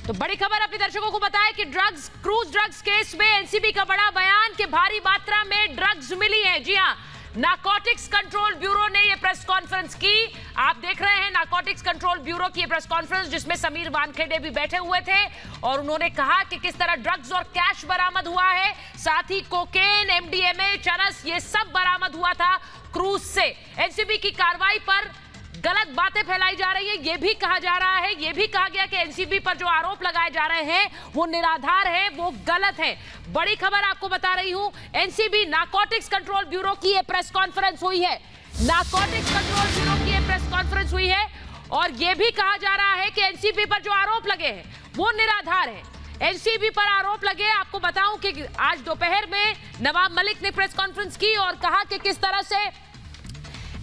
तो बड़ी खबर अपने दर्शकों को बताएं कि क्रूज ड्रग्स केस में एनसीबी का बड़ा बयान कि भारी मात्रा में ड्रग्स मिली है। जी हां, नारकोटिक्स कंट्रोल ब्यूरो ने यह प्रेस कॉन्फ्रेंस की। आप देख रहे हैं नारकोटिक्स कंट्रोल ब्यूरो की प्रेस कॉन्फ्रेंस, जिसमें समीर वानखेड़े भी बैठे हुए थे और उन्होंने कहा कि किस तरह ड्रग्स और कैश बरामद हुआ है, साथ ही कोकेन, एमडीएमए, चरस, ये सब बरामद हुआ था क्रूज से। एनसीबी की कार्रवाई पर गलत बातें फैलाई जा रही है, यह भी कहा जा रहा है, यह भी कहा गया कि एनसीबी पर जो आरोप लगाए जा रहे हैं वो निराधार है, वो गलत है। बड़ी खबर आपको बता रही हूं, एनसीबी नारकोटिक्स कंट्रोल ब्यूरो की यह प्रेस कॉन्फ्रेंस हुई है। नारकोटिक्स कंट्रोल ब्यूरो की यह प्रेस कॉन्फ्रेंस हुई है और यह भी कहा जा रहा है कि एनसीबी पर जो आरोप लगे हैं वो निराधार है। एनसीबी पर आरोप लगे, आपको बताऊं कि आज दोपहर में नवाब मलिक ने प्रेस कॉन्फ्रेंस की और कहा कि किस तरह से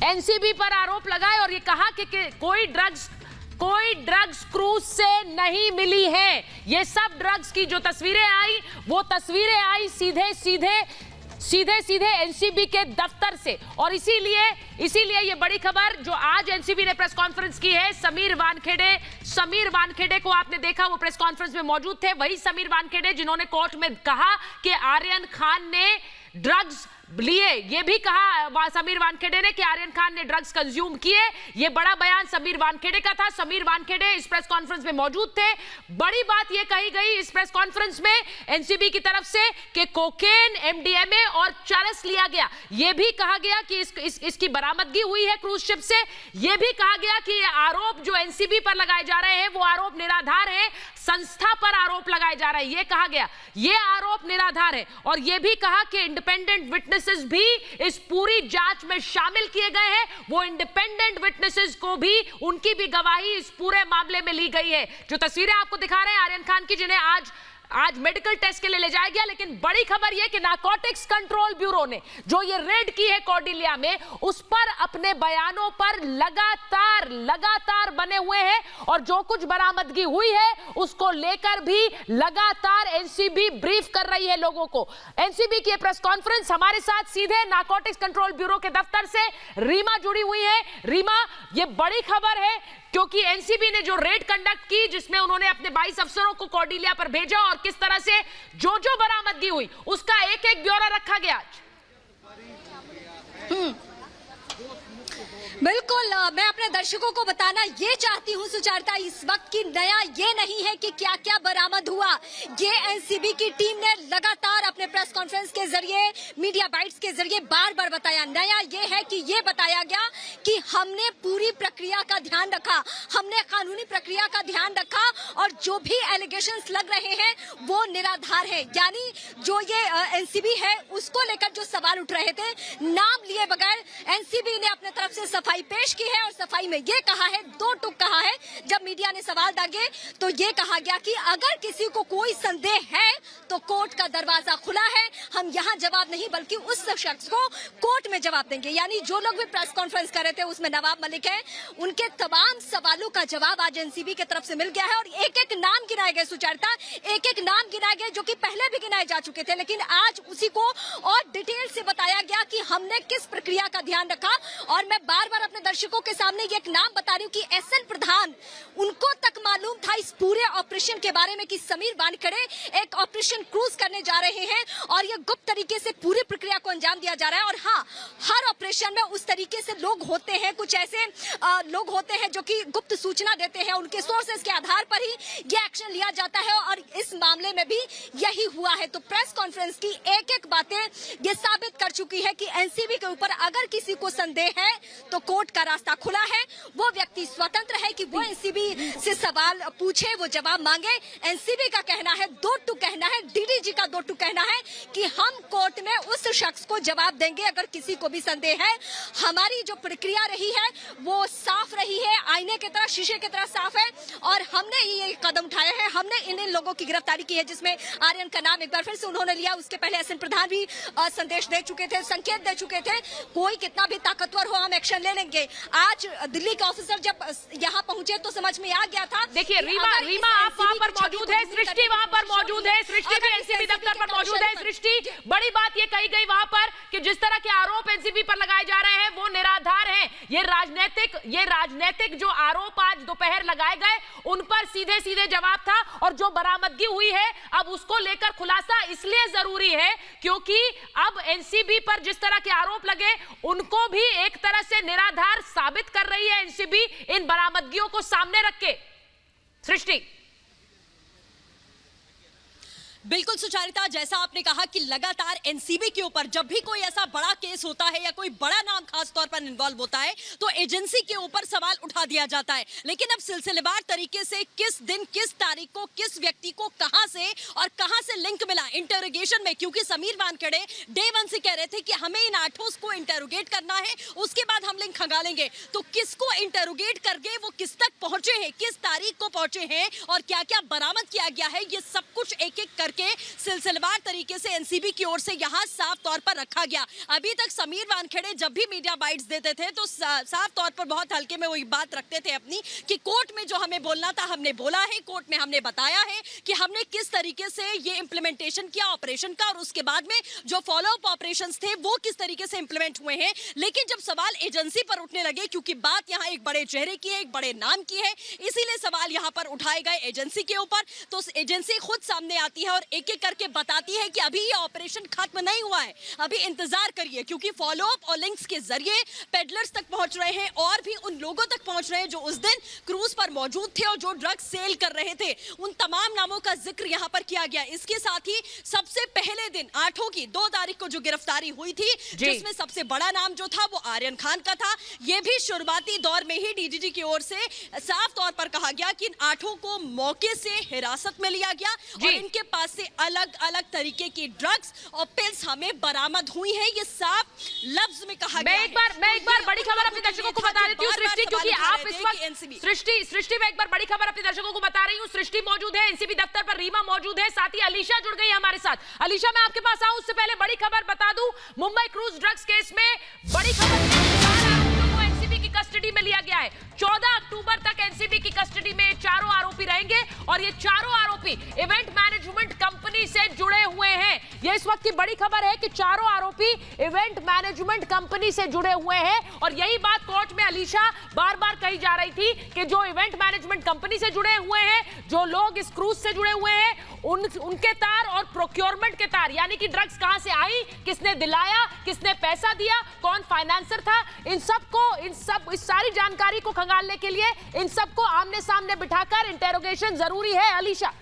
एनसीबी पर आरोप लगाए और ये कहा कि कोई ड्रग्स क्रूज से नहीं मिली है। ये सब ड्रग्स की जो तस्वीरें आई वो तस्वीरें आई सीधे एनसीबी के दफ्तर से। और इसीलिए ये बड़ी खबर जो आज एनसीबी ने प्रेस कॉन्फ्रेंस की है, समीर वानखेड़े को आपने देखा, वो प्रेस कॉन्फ्रेंस में मौजूद थे। वही समीर वानखेड़े जिन्होंने कोर्ट में कहा कि आर्यन खान ने ड्रग्स लिए, ये भी कहा समीर वानखेड़े ने कि आर्यन खान ने ड्रग्स कंज्यूम किए। ये बड़ा बयान समीर वानखेड़े का था। समीर वानखेड़े इस प्रेस कॉन्फ्रेंस में मौजूद थे। बड़ी बात ये कही गई इस प्रेस कॉन्फ्रेंस में एनसीबी की तरफ से कि कोकेन, एमडीएमए और चरस लिया गया। ये भी कहा गया कि इसकी बरामदगी हुई है क्रूज शिप से। यह भी कहा गया कि आरोप जो एनसीबी पर लगाए जा रहे हैं वो आरोप निराधार है, संस्था पर आरोप लगाए जा रहे हैं, यह कहा गया, ये आरोप निराधार है। और यह भी कहा कि इंडिपेंडेंट विटनेसेस भी इस पूरी जांच में शामिल किए गए हैं। वो इंडिपेंडेंट विटनेसेस को भी, उनकी भी गवाही इस पूरे मामले में ली गई है। जो तस्वीरें आपको दिखा रहे हैं आर्यन खान की, जिन्हें आज मेडिकल टेस्ट के लिए ले जाया गया। लेकिन बड़ी खबर यह कि नारकोटिक्स कंट्रोल ब्यूरो ने जो ये रेड की है कॉर्डिलिया में, उस पर अपने बयानों पर लगातार बने हुए हैं और जो कुछ बरामदगी हुई है उसको लेकर भी लगातार एनसीबी ब्रीफ कर रही है लोगों को। एनसीबी की प्रेस कॉन्फ्रेंस, हमारे साथ सीधे नारकोटिक्स कंट्रोल ब्यूरो के दफ्तर से रीमा जुड़ी हुई है। रीमा, ये बड़ी खबर है क्योंकि एनसीबी ने जो रेड कंडक्ट की, जिसमें उन्होंने अपने 22 अफसरों को कॉर्डिलिया पर भेजा और किस तरह से जो बरामदगी हुई उसका एक ब्यौरा रखा गया। बिल्कुल, मैं अपने दर्शकों को बताना ये चाहती हूँ सुचारिता, इस वक्त की नया ये नहीं है कि क्या क्या बरामद हुआ। ये एनसीबी की टीम ने लगातार अपने प्रेस कॉन्फ्रेंस के जरिए, मीडिया बाइट्स के जरिए बार बताया। नया ये है कि ये बताया गया कि हमने पूरी प्रक्रिया का ध्यान रखा, हमने कानूनी प्रक्रिया का ध्यान रखा और जो भी एलिगेशंस लग रहे हैं वो निराधार है। यानी जो ये एनसीबी है उसको लेकर जो सवाल उठ रहे थे, नाम लिए बगैर एनसीबी ने अपने तरफ से सफाई पेश की है और सफाई में ये कहा है, दो टुक कहा है। जब मीडिया ने सवाल दागे तो ये कहा गया कि अगर किसी को कोई संदेह है तो कोर्ट का दरवाजा खुला है, हम यहाँ जवाब नहीं बल्कि उस शख्स को कोर्ट में जवाब देंगे। यानी जो लोग भी प्रेस कॉन्फ्रेंस कर रहे थे उसमें नवाब मलिक है, उनके तमाम सवालों का जवाब आज एनसीबी की तरफ से मिल गया है और एक नाम गिनाए गए सुचारिता, एक नाम गिनाए गए जो कि पहले भी गिनाए जा चुके थे, लेकिन आज उसी को और डिटेल से बताया गया कि हमने किस प्रक्रिया का ध्यान रखा। और मैं बार अपने दर्शकों के सामने ये एक नाम बता रही हूँ कि एसएन प्रधान, उनको तक मालूम था इस पूरे ऑपरेशन के बारे में कि समीर वानखेड़े एक ऑपरेशन क्रूज करने जा रहे हैं और ये गुप्त तरीके से पूरी प्रक्रिया को अंजाम दिया जा रहा है। और हाँ, हर ऑपरेशन में उस तरीके से लोग होते हैं, कुछ ऐसे लोग होते हैं जो कि गुप्त सूचना देते हैं, उनके सोर्सेस के आधार पर ही ये एक्शन लिया जाता है और इस मामले में भी यही हुआ है। तो प्रेस कॉन्फ्रेंस की एक बातें ये साबित कर चुकी है कि एनसीबी के ऊपर अगर किसी को संदेह है तो कोर्ट का रास्ता खुला है। वो व्यक्ति स्वतंत्र है कि वो एनसीबी से सवाल पूछे, वो जवाब मांगे। एनसीबी का कहना है, दो टुक कहना है, डीडीजी का दो टुक कहना है कि हम कोर्ट में उस शख्स को जवाब देंगे अगर किसी को भी संदेह है। हमारी जो प्रक्रिया रही है वो साफ रही है, आईने की तरह, शीशे की तरह साफ है और हमने ये कदम उठाया है। हमने इन लोगों की गिरफ्तारी की है जिसमें आर्यन का नाम एक बार फिर से उन्होंने लिया। उसके पहले एसएन प्रधान भी संदेश दे चुके थे, संकेत दे चुके थे, कोई कितना भी ताकतवर हो हम एक्शन ले लेंगे। आज दिल्ली के ऑफिसर जब यहाँ पहुंचे तो समझ में आ गया था। देखिए रीमा आप वहाँ पर मौजूद है, सृष्टि वहाँ पर मौजूद है, सृष्टि भी एनसीबी दफ्तर पर मौजूद है। सृष्टि, बड़ी बात ये कही गई वहाँ पर कि जिस तरह के आरोप एनसीबी पर लगाए जा रहे हैं वो निराधार हैं। ये राजनीतिक जो आरोप आज दोपहर लगाए गए उन पर सीधे सीधे जवाब था। और जो बरामदगी हुई है अब उसको लेकर खुलासा इसलिए जरूरी है क्योंकि अब एनसीबी पर जिस तरह के आरोप लगे उनको भी एक तरह से निराधार साबित कर रही है एनसीबी इन बरामदगियों को सामने रख के। सृष्टि, बिल्कुल सुचारिता, जैसा आपने कहा कि लगातार एनसीबी के ऊपर जब भी कोई ऐसा बड़ा केस होता है या कोई बड़ा नाम खास तौर पर इन्वॉल्व होता है तो एजेंसी के ऊपर सवाल उठा दिया जाता है। लेकिन अब सिलसिलेवार तरीके से किस दिन किस तारीख को किस व्यक्ति को कहां से लिंक मिला इंटरोगेशन में, क्योंकि समीर वानखेड़े डे वन से कह रहे थे कि हमें इन 8 को इंटरोगेट करना है, उसके बाद हम लिंक खंगालेंगे। तो किसको इंटरोगेट करके वो किस तक पहुंचे हैं, किस तारीख को पहुंचे हैं और क्या क्या बरामद किया गया है, ये सब कुछ एक एक करके सिलसिलेवार तरीके से एनसीबी की ओर से यहां साफ तौर पर रखा गया। अभी तक समीर वानखेड़े जब भी मीडिया बाइट्स देते थे तो साफ तौर पर बहुत हल्के में वही बात रखते थे अपनी कि कोर्ट में जो हमें बोलना था हमने बोला है, कोर्ट में हमने बताया है कि हमने किस तरीके से ये इंप्लीमेंटेशन किया ऑपरेशन का और उसके बाद में जो फॉलो अप ऑपरेशंस थे वो किस तरीके से इंप्लीमेंट हुए हैं। लेकिन जब सवाल एजेंसी पर उठने लगे, क्योंकि बात यहाँ एक बड़े चेहरे की है, एक बड़े नाम की है, इसीलिए सवाल यहाँ पर उठाए गए एजेंसी के ऊपर, तो एजेंसी खुद सामने आती है और एक एक करके बताती है कि अभी ये ऑपरेशन खत्म नहीं हुआ है, अभी इंतजार करिए, क्योंकि फॉलो अप और लिंक्स के जरिए पेडलर्स तक पहुंच रहे हैं और भी उन लोगों तक पहुंच रहे हैं जो उस दिन क्रूज पर मौजूद थे और जो ड्रग्स सेल कर रहे थे। उन तमाम नामों का जिक्र यहां पर किया गया। इसके साथ ही सबसे पहले दिन 8 की 2 तारीख को जो गिरफ्तारी हुई थी, जिसमें सबसे बड़ा नाम जो था वो आर्यन खान का था, ये भी शुरुआती दौर में ही डीजीजी की ओर से साफ तौर पर कहा गया कि इन 8 को मौके से हिरासत में लिया गया और इनके पास से अलग अलग तरीके की ड्रग्स और पिल्स हमें बरामद हुई हैं। ये साफ लफ्ज में कहा गया है। मैं एक बार बड़ी खबर अपने दर्शकों को बता देती हूँ सृष्टि, क्योंकि आप इस वक्त सृष्टि मैं एक बार बड़ी खबर अपने दर्शकों को बता रही हूँ। सृष्टि मौजूद है एनसीबी दफ्तर पर, रीमा मौजूद है, साथ ही अलीशा जुड़ गई हमारे साथ। अलीशा, मैं आपके पास आऊं उससे पहले बड़ी खबर बता दूं, मुंबई क्रूज ड्रग्स केस में बड़ी खबर एनसीबी की कस्टडी में लिया गया है। 14 अक्टूबर तक एनसीबी की कस्टडी में चारों आरोपी रहेंगे और ये चारों आरोपी इवेंट मैनेजमेंट कंपनी से जुड़े हुए हैं। ये इस वक्त की बड़ी खबर है कि चारों आरोपी इवेंट मैनेजमेंट कंपनी से जुड़े हुए हैं और यही बात कोर्ट में अलीशा बार-बार कही जा रही थी कि जो इवेंट मैनेजमेंट कंपनी से जुड़े हुए हैं, जो लोग इस क्रूज से जुड़े हुए हैं, उनके तार और प्रोक्योरमेंट के तार, यानी कि ड्रग्स कहां से आई, किसने दिलाया, किसने पैसा दिया, कौन फाइनेंसर था, इस सारी जानकारी को खंगालने के लिए इन सबको आमने सामने बिठाकर इंटेरोगेशन जरूरी है। अलीशा,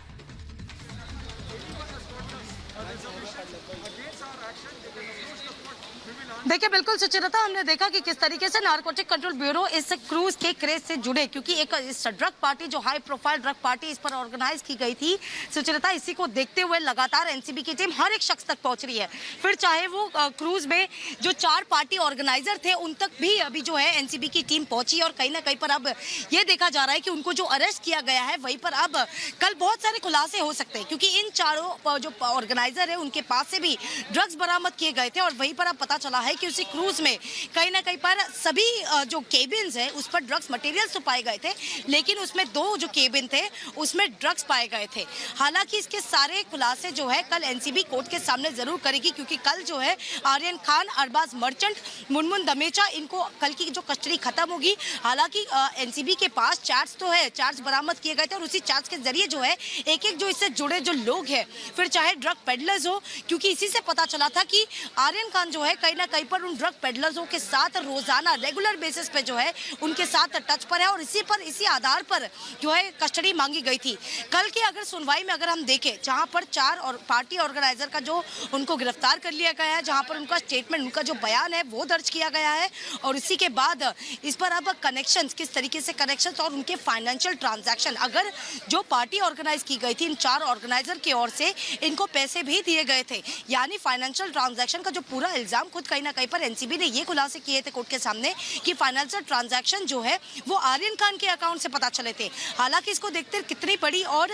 देखिए बिल्कुल सुचिरता, हमने देखा कि किस तरीके से नारकोटिक कंट्रोल ब्यूरो इस क्रूज के क्रेज से जुड़े, क्योंकि एक इस ड्रग पार्टी जो हाई प्रोफाइल ड्रग पार्टी इस पर ऑर्गेनाइज की गई थी सुचिरता, इसी को देखते हुए लगातार एनसीबी की टीम हर एक शख्स तक पहुंच रही है। फिर चाहे वो क्रूज में जो 4 पार्टी ऑर्गेनाइजर थे उन तक भी अभी जो है एनसीबी की टीम पहुंची और कहीं ना कहीं पर अब ये देखा जा रहा है कि उनको जो अरेस्ट किया गया है वहीं पर अब कल बहुत सारे खुलासे हो सकते हैं, क्योंकि इन चारों जो ऑर्गेनाइजर है उनके पास से भी ड्रग्स बरामद किए गए थे और वहीं पर अब पता चला है कि उसी क्रूज में कहीं ना कहीं पर सभी जो केबिन्स है उस पर ड्रग्स मटेरियल्स तो पाए गए थे, लेकिन उसमें 2 जो केबिन थे उसमें ड्रग्स पाए गए थे। हालांकि इसके सारे खुलासे जो है कल एनसीबी कोर्ट के सामने जरूर करेगी, क्योंकि कल जो है आर्यन खान, अरबाज मर्चेंट, मुनमुन दमेचा, इनको कल की जो कस्टडी खत्म होगी। हालांकि एनसीबी के पास चार्ज तो है, चार्ज बरामद किए गए थे और उसी चार्ज के जरिए जो है एक एक जो इससे जुड़े जो लोग हैं, फिर चाहे ड्रग पेडलर्स हो, क्योंकि इसी से पता चला था कि आर्यन खान जो है कहीं ना कहीं पर उन ड्रग पेडलर्सों के साथ रोजाना रेगुलर बेसिस पे जो है उनके साथ टच पर है और इसी आधार पर जो है कस्टडी मांगी गई थी। कल की अगर सुनवाई में अगर हम देखें, जहां पर 4 और पार्टी ऑर्गेनाइजर का जो उनको गिरफ्तार कर लिया गया है, जहां पर उनका स्टेटमेंट, उनका जो बयान है वो दर्ज किया गया है और इसी के बाद इस पर अब कनेक्शंस, किस तरीके से कनेक्शंस और उनके फाइनेंशियल ट्रांजैक्शन, अगर जो पार्टी ऑर्गेनाइज की गई थी इन 4 ऑर्गेनाइजर की ओर से इनको पैसे भी दिए गए थे, यानी फाइनेंशियल ट्रांजैक्शन का जो पूरा इल्जाम खुद कहीं ना कहीं पर एनसीबी ने ये खुलासे किए थे कोर्ट के सामने कि फाइनेंशियल ट्रांजैक्शन जो है वो आर्यन खान के अकाउंट से पता चले थे। हालांकि इसको देखते कितनी बड़ी और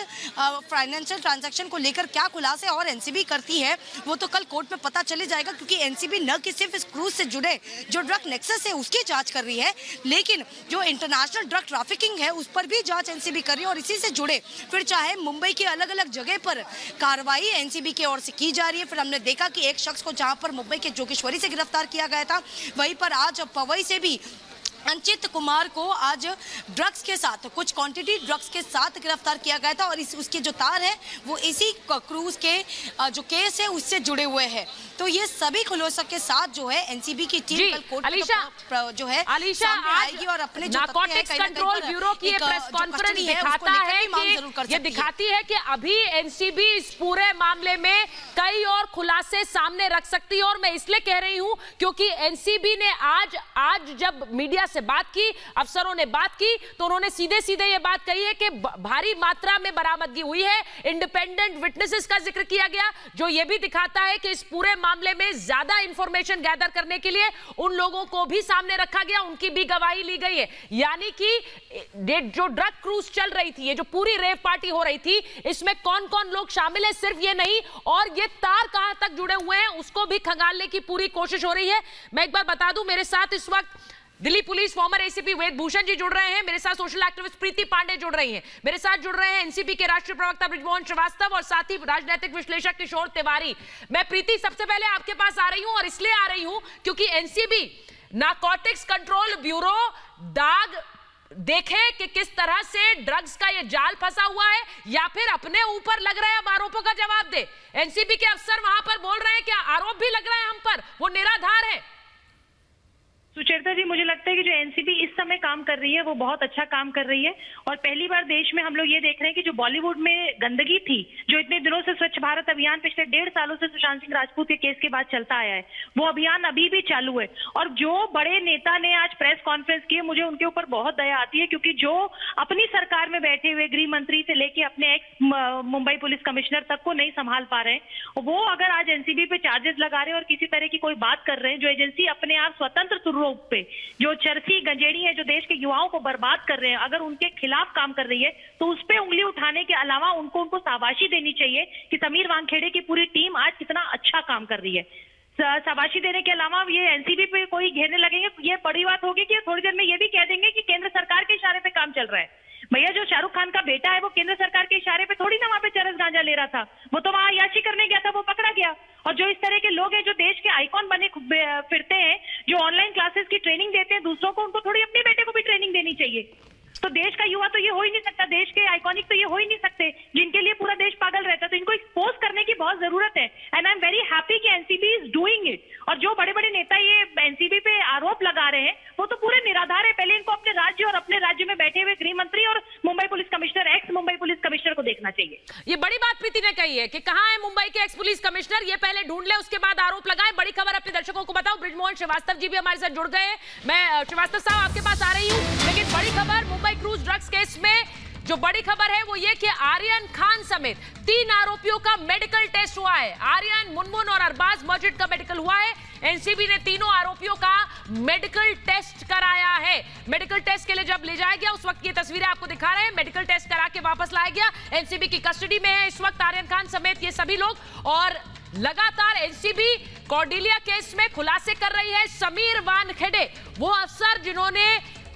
फाइनेंशियल ट्रांजैक्शन को लेकर क्या खुलासे और एनसीबी करती है वो तो कल कोर्ट में पता चली जाएगा, क्योंकि एनसीबी न कि सिर्फ इस क्रूज से जुड़े जो ड्रग नेक्सस है उसकी जांच कर रही है, लेकिन जो इंटरनेशनल ड्रग ट्रैफिकिंग है उस पर भी जांच एनसीबी कर रही है और इसी से जुड़े फिर चाहे मुंबई की अलग अलग जगह पर कार्रवाई एनसीबी की ओर से की जा रही है। फिर हमने देखा कि एक शख्स को जहां पर मुंबई के जोगेश्वरी से गिरफ्तार किया गया था, वहीं पर आज पवई से भी अंचित कुमार को आज ड्रग्स के साथ, कुछ क्वांटिटी ड्रग्स के साथ गिरफ्तार किया गया था और उसके जो तार है वो इसी क्रूज के जो केस है उससे जुड़े हुए हैं। तो ये सभी खुलासों के साथ जो है एनसीबी की टीम कल कोर्ट में जो है सामने आएगी और अपने जो नारकोटिक्स कंट्रोल ब्यूरो की प्रेस कॉन्फ्रेंस दिखाता है कि ये दिखाती है कि अभी एनसीबी इस पूरे मामले में कई और खुलासे सामने रख सकती है। और मैं इसलिए कह रही हूं क्योंकि एनसीबी ने आज जब मीडिया से बात की, अफसरों ने बात की, तो उन्होंने सीधे सीधे ये बात कही है कि भारी मात्रा में बरामदगी हुई है। इंडिपेंडेंट विटनेसेस का जिक्र किया गया, जो ये भी दिखाता है कि इस पूरे मामले में ज्यादा इंफॉर्मेशन गैदर करने के लिए उन लोगों को भी सामने रखा गया, उनकी भी गवाही ली गई है। यानी कि जो ड्रग क्रूज चल रही थी, ये जो पूरी रेव पार्टी हो रही थी, इसमें कौन कौन लोग शामिल है, सिर्फ ये नहीं और ये तार कहां तक जुड़े हुए हैं उसको भी खंगालने की पूरी कोशिश हो रही है। मैं एक बार बता दूं, मेरे साथ इस वक्त दिल्ली पुलिस फॉर्मर एसीपी वेद भूषण जी जुड़ रहे हैं, मेरे साथ सोशल एक्टिविस्ट प्रीति पांडे जुड़ रही हैं, मेरे साथ जुड़ रहे हैं एनसीपी के राष्ट्रीय प्रवक्ता बृजमोहन श्रीवास्तव और साथ ही राजनीतिक विश्लेषक किशोर तिवारी। मैं प्रीति सबसे पहले आपके पास आ रही हूं और इसलिए आ रही हूं क्योंकि एनसीबी नारकोटिक्स कंट्रोल ब्यूरो दाग देखे कि किस तरह से ड्रग्स का ये जाल फंसा हुआ है या फिर अपने ऊपर लग रहे हैं आरोपों का जवाब दे। एनसीबी के अफसर वहां पर बोल रहे हैं कि आरोप भी लग रहे हैं हम पर, वो निराधार है। सुचेता जी, मुझे लगता है कि जो एनसीबी इस समय काम कर रही है वो बहुत अच्छा काम कर रही है और पहली बार देश में हम लोग ये देख रहे हैं कि जो बॉलीवुड में गंदगी थी, जो इतने दिनों से स्वच्छ भारत अभियान पिछले 1.5 सालों से सुशांत सिंह राजपूत के केस के बाद चलता आया है, वो अभियान अभी भी चालू है। और जो बड़े नेता ने आज प्रेस कॉन्फ्रेंस की, मुझे उनके ऊपर बहुत दया आती है क्योंकि जो अपनी सरकार में बैठे हुए गृह मंत्री से लेके अपने एक्स मुंबई पुलिस कमिश्नर तक को नहीं संभाल पा रहे हैं, वो अगर आज एनसीबी पे चार्जेस लगा रहे हैं और किसी तरह की कोई बात कर रहे हैं, जो एजेंसी अपने आप स्वतंत्र रूप पे जो चरसी गंजेड़ी है, जो देश के युवाओं को बर्बाद कर रहे हैं, अगर उनके खिलाफ काम कर रही है तो उस पे उंगली उठाने के अलावा उनको शाबाशी देनी चाहिए कि समीर वानखेड़े की पूरी टीम आज कितना अच्छा काम कर रही है। शाबाशी देने के अलावा ये एनसीबी पे कोई घेरने लगेंगे, ये बड़ी बात होगी कि थोड़ी देर में ये भी कह देंगे कि केंद्र सरकार के इशारे पे काम चल रहा है। भैया, जो शाहरुख खान का बेटा है वो केंद्र सरकार के इशारे पे थोड़ी ना वहां पे चरस गांजा ले रहा था, वो तो वहां याची करने गया था, वो पकड़ा गया। और जो इस तरह के लोग हैं जो देश के आइकॉन बने फिरते हैं, जो ऑनलाइन क्लासेस की ट्रेनिंग देते हैं दूसरों को, उनको थोड़ी अपने बेटे को भी ट्रेनिंग देनी चाहिए। तो देश का युवा तो ये हो ही नहीं सकता, देश के आइकॉनिक तो ये हो ही नहीं सकते जिनके लिए पूरा देश पागल रहता है। तो इनको एक्सपोज करने की बहुत जरूरत है and I am very happy कि एनसीबी इज डूइंग इट। और जो बड़े बड़े नेता ये एनसीबी पे आरोप लगा रहे हैं वो तो पूरे निराधार है। पहले इनको अपने राज्य और अपने राज्य में बैठे हुए गृह मंत्री और Mumbai police commissioner, x Mumbai police commissioner को देखना चाहिए। ये बड़ी बात प्रीति ने कही है कि कहां है मुंबई के एक्स पुलिस कमिश्नर, ये पहले ढूंढ ले, उसके बाद आरोप लगाए। बड़ी खबर अपने दर्शकों को बताओ, बृजमोहन श्रीवास्तव जी भी हमारे साथ जुड़ गए। मैं श्रीवास्तव साहब आपके पास आ रही हूं, लेकिन बड़ी खबर मुंबई क्रूज ड्रग्स केस में जो बड़ी खबर है वो ये कि आर्यन खान समेत 3 आरोपियों का मेडिकल टेस्ट हुआ है। आर्यन, मुनमुन और अरबाज मस्जिद का मेडिकल हुआ है। एनसीबी ने तीनों आरोपियों का मेडिकल टेस्ट कराया है। मेडिकल टेस्ट के लिए जब ले जाया गया, उस वक्त की तस्वीरें आपको दिखा रहे हैं, मेडिकल टेस्ट करा के वापस लाया गया। एनसीबी की कस्टडी में है इस वक्त आर्यन खान समेत ये सभी लोग और लगातार एनसीबी कॉर्डिलिया केस में खुलासे कर रही है। समीर वानखेड़े वो अफसर जिन्होंने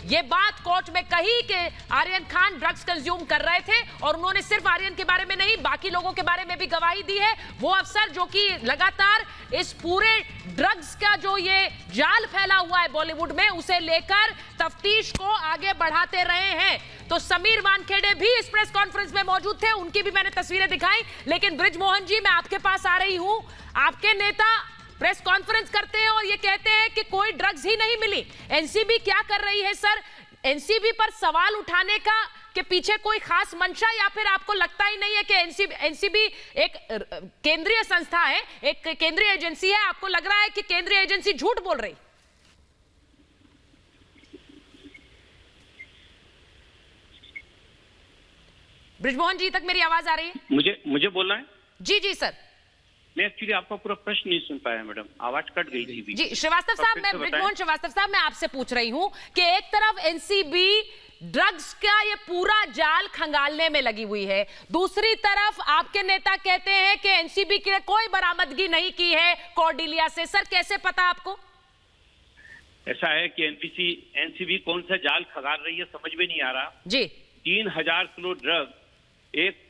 ये बात कोर्ट में कही कि आर्यन खान ड्रग्स कंज्यूम कर रहे थे और उन्होंने सिर्फ आर्यन के बारे में नहीं बाकी लोगों के बारे में भी गवाही दी है। वो अफसर जो कि लगातार इस पूरे ड्रग्स का जो ये जाल फैला हुआ है बॉलीवुड में, उसे लेकर तफ्तीश को आगे बढ़ाते रहे हैं। तो समीर वानखेड़े भी इस प्रेस कॉन्फ्रेंस में मौजूद थे, उनकी भी मैंने तस्वीरें दिखाई। लेकिन बृजमोहन जी, मैं आपके पास आ रही हूं। आपके नेता प्रेस कॉन्फ्रेंस करते हैं और ये कहते हैं कि कोई ड्रग्स ही नहीं मिली। एनसीबी क्या कर रही है सर? एनसीबी पर सवाल उठाने का के पीछे कोई खास मंशा या फिर आपको लगता ही नहीं है कि एनसीबी एक केंद्रीय संस्था है, एक केंद्रीय एजेंसी है? आपको लग रहा है कि केंद्रीय एजेंसी झूठ बोल रही? बृजमोहन जी, तक मेरी आवाज आ रही है? मुझे बोलना है? जी जी सर। मैं एक्चुअली आपका पूरा प्रश्न नहीं सुन पाया मैडम, आवाज कट गई थी। जी श्रीवास्तव साहब, मैं बृजमोहन श्रीवास्तव साहब मैं आपसे पूछ रही हूं कि एक तरफ एनसीबी ड्रग्स का ये पूरा जाल खंगालने में लगी हुई है, दूसरी तरफ आपके नेता कहते हैं कि एनसीबी की कोई बरामदगी नहीं की है कॉर्डिलिया से। सर, कैसे पता आपको? ऐसा है कि एनसीबी कौन सा जाल खंगाल रही है समझ में नहीं आ रहा जी। 3000 किलो ड्रग एक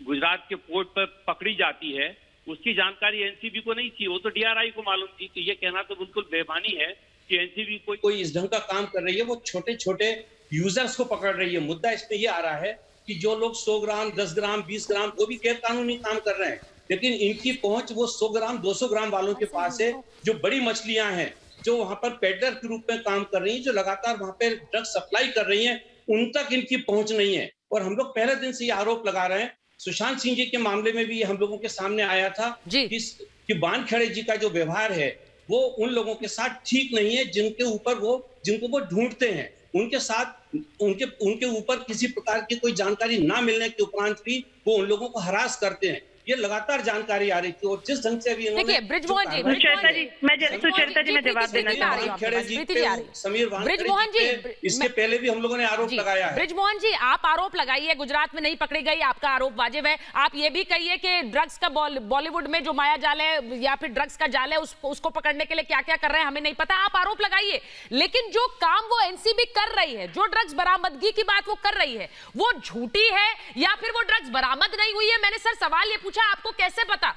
गुजरात के पोर्ट पर पकड़ी जाती है, उसकी जानकारी एनसीबी को नहीं थी, वो तो डीआरआई को मालूम थी। तो ये कहना तो बिल्कुल बेईमानी है कि एनसीबी कोई इस ढंग का काम कर रही है, वो छोटे छोटे यूजर्स को पकड़ रही है। मुद्दा इसमें ये आ रहा है कि जो लोग 100 ग्राम, 10 ग्राम, 20 ग्राम, वो भी गैर कानूनी काम कर रहे हैं, लेकिन इनकी पहुंच वो 100 ग्राम, 200 ग्राम वालों के पास है। जो बड़ी मछलियां हैं, जो वहां पर पेडलर के रूप में काम कर रही हैं, जो लगातार वहां पर ड्रग सप्लाई कर रही हैं, उन तक इनकी पहुंच नहीं है। और हम लोग पहले दिन से ये आरोप लगा रहे हैं। सुशांत सिंह जी के मामले में भी हम लोगों के सामने आया था कि वानखेड़े जी का जो व्यवहार है वो उन लोगों के साथ ठीक नहीं है, जिनको वो ढूंढते हैं। उनके साथ उनके ऊपर किसी प्रकार की कोई जानकारी ना मिलने के उपरांत भी वो उन लोगों को हरास करते हैं। ये लगातार जानकारी आ रही थी और जिस ढंग से अभी देखिए ब्रिजमोहन जी, सुचेता जी मैं जवाब देना चाहूंगी। समीर ब्रिजमोहन जी, इसके पहले भी हम लोगों ने आरोप लगाया है। ब्रिजमोहन जी, आप आरोप लगाइए, गुजरात में नहीं पकड़ी गई, आपका आरोप वाजिब है। आप ये भी कहिए कि ड्रग्स का बॉलीवुड में जो माया जाल है या फिर ड्रग्स का जाल है, उसको पकड़ने के लिए क्या क्या कर रहे हैं हमें नहीं पता, आप आरोप लगाइए। लेकिन जो काम वो एनसीबी कर रही है, जो ड्रग्स बरामदगी की बात वो कर रही है, वो झूठी है या फिर वो ड्रग्स बरामद नहीं हुई है? मैंने सर सवाल ये आपको कैसे पता?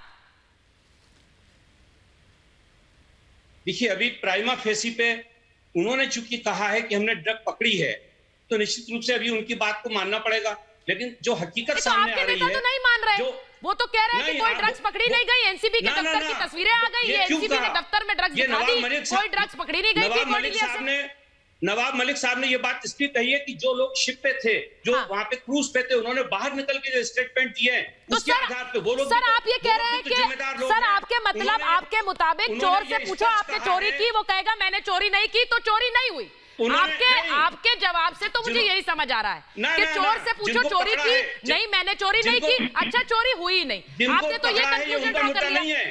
देखिए, अभी प्राइमा फेसी पे उन्होंने चूंकि कहा है कि हमने ड्रग पकड़ी है, तो निश्चित रूप से अभी उनकी बात को मानना पड़ेगा। लेकिन जो हकीकत सामने आ रही है, तो नहीं मान रहे, वो तो कह रहे हैं कि कोई ड्रग्स पकड़ी नहीं गई, एनसीबी के दफ्तर की तस्वीरें आ गई, एनसीबी के दफ्तर में ड्रग्स दिखा दी, कोई ड्रग्स पकड़ी नहीं गई थी। नवाब मलिक साहब ने ये बात इसलिए कही है कि जो लोग शिप पे थे, जो वहां पे क्रूज पे थे, उन्होंने बाहर निकल के जो स्टेटमेंट दिए हैं, उसके आधार पे वो लोग। सर आप ये कह रहे हैं कि सर आपके मुताबिक चोर से पूछो आपने चोरी की, वो कहेगा मैंने चोरी नहीं की, तो चोरी नहीं हुई। आपके जवाब से तो मुझे यही समझ आ रहा है कि चोर से पूछो चोरी की, नहीं मैंने चोरी नहीं की, अच्छा चोरी हुई नहीं। आपने तो ये कंक्लूजन ड्रॉ कर लिया।